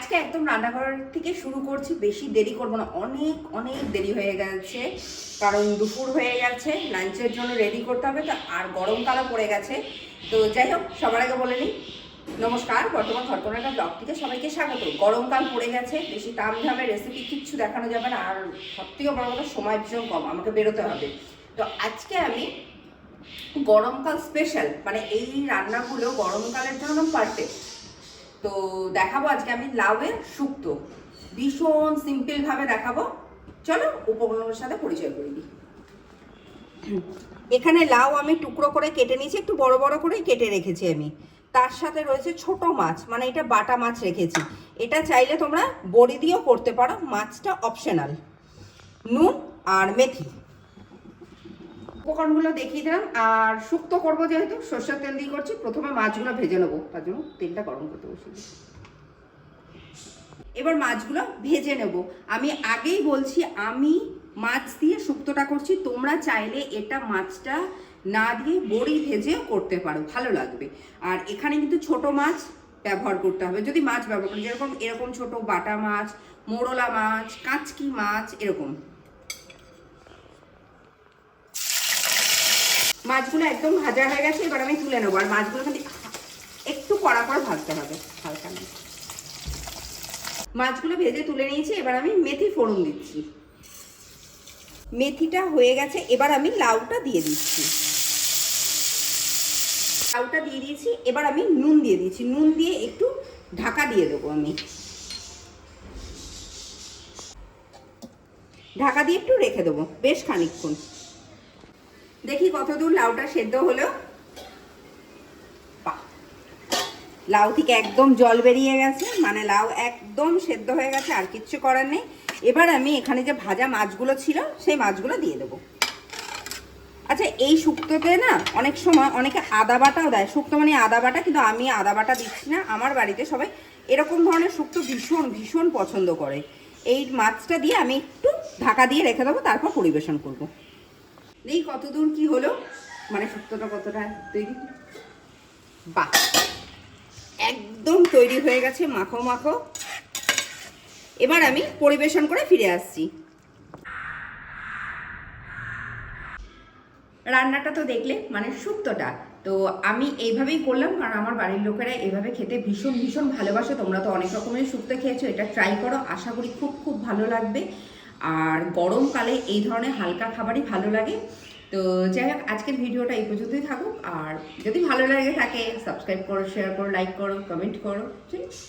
আজকে একদম রান্নাঘর থেকে শুরু করছি, বেশি দেরি করবো না, অনেক অনেক দেরি হয়ে গেছে, কারণ দুপুর হয়ে গেছে, লাঞ্চের জন্য রেডি করতে হবে। তো আর গরমকালও পড়ে গেছে। তো যাই হোক, সবার আগে বলে নিই নমস্কার, বর্তমান খড়কোনা ব্লগ থেকে সবাইকে স্বাগত। গরমকাল পড়ে গেছে, বেশি তামঝামের রেসিপি কিচ্ছু দেখানো যাবে না, আর সবথেকে বড় কথা সময় ভীষণ কম, আমাকে বেরোতে হবে। তো আজকে আমি গরমকাল স্পেশাল, মানে এই রান্নাগুলো গরমকালের জন্য পারফেক্ট। তো দেখাবো আজকে আমি লাউয়ের শুক্তো, ভীষণ সিম্পল ভাবে দেখাবো। চলো উপকরণের সাথে পরিচয় করে দিই। এখানে লাউ আমি টুকরো করে কেটে নিয়েছি, একটু বড় বড় করেই কেটে রেখেছি আমি। তার সাথে রয়েছে ছোট মাছ, মানে এটা বাটা মাছ রেখেছি। এটা চাইলে তোমরা বড়ি দিয়েও করতে পারো, মাছটা অপশনাল। নুন আর মেথি, উপকরণগুলো দেখিয়ে দিলাম। আর শুক্তো করবো যেহেতু সরষের তেল দিয়ে করছি, প্রথমে মাছগুলো ভেজে নেবো, তার জন্য তেলটা গরম করতে বসিয়ে। এবার মাছগুলো ভেজে নেব। আমি আগেই বলছি, আমি মাছ দিয়ে শুক্তোটা করছি, তোমরা চাইলে এটা মাছটা না দিয়ে বড়ি ভেজেও করতে পারো, ভালো লাগবে। আর এখানে কিন্তু ছোট মাছ ব্যবহার করতে হবে, যদি মাছ ব্যবহার করি, যেরকম এরকম ছোট বাটা মাছ, মোরলা মাছ, কাঁচকি মাছ, এরকম মাছগুলো একদম ভাজা হয়ে গেছে। এবার আমি তুলে নেবো। আর মাছগুলো খালি একটু কড়া করে ভাজতে হবে, হালকা না। মাছগুলো ভেজে তুলে নিয়েছি, এবার আমি মেথি ফোড়ন দিচ্ছি। মেথিটা হয়ে গেছে, এবার আমি লাউটা দিয়ে দিচ্ছি। লাউটা দিয়ে দিয়েছি, এবার আমি নুন দিয়ে দিচ্ছি। নুন দিয়ে একটু ঢাকা দিয়ে দেবো আমি। ঢাকা দিয়ে একটু রেখে দেবো বেশ খানিকক্ষণ। দেখি কতদূর লাউটা সেদ্ধ হলো। লাউ থেকে একদম জল বেরিয়ে গেছে, মানে লাউ একদম সেদ্ধ হয়ে গেছে, আর কিচ্ছু করার নেই। এবার আমি এখানে যে ভাজা মাছগুলো ছিল সেই মাছগুলো দিয়ে দেবো। আচ্ছা, এই শুক্তোতে না অনেক সময় অনেকে আদা বাটাও দেয়, শুক্তো মানে আদা বাটা, কিন্তু আমি আদা বাটা দিচ্ছি না। আমার বাড়িতে সবাই এরকম ধরনের শুক্তো ভীষণ ভীষণ পছন্দ করে। এই মাছটা দিয়ে আমি একটু ঢাকা দিয়ে রেখে দেবো, তারপর পরিবেশন করব। এই কতদূর কি হলো, মানে শুক্তোটা কতটা তৈরি, বাহ, একদম তৈরি হয়ে গেছে, মাখো মাখো। এবার আমি পরিবেশন করে ফিরে আসছি। রান্নাটা তো দেখলে, মানে শুক্তোটা তো আমি এইভাবেই করলাম, কারণ আমার বাড়ির লোকেরা এইভাবে খেতে ভীষণ ভীষণ ভালোবাসে। তোমরা তো অনেক রকমের শুক্তো খেয়েছো, এটা ট্রাই করো, আশা করি খুব খুব ভালো লাগবে। আর গরমকালে এই ধরনের হালকা খাবারই ভালো লাগে। তো যাই হোক, আজকের ভিডিওটা এই পর্যন্তই থাকুক। আর যদি ভালো লাগে থাকে, সাবস্ক্রাইব করো, শেয়ার করো, লাইক করো, কমেন্ট করো, ঠিক আছে।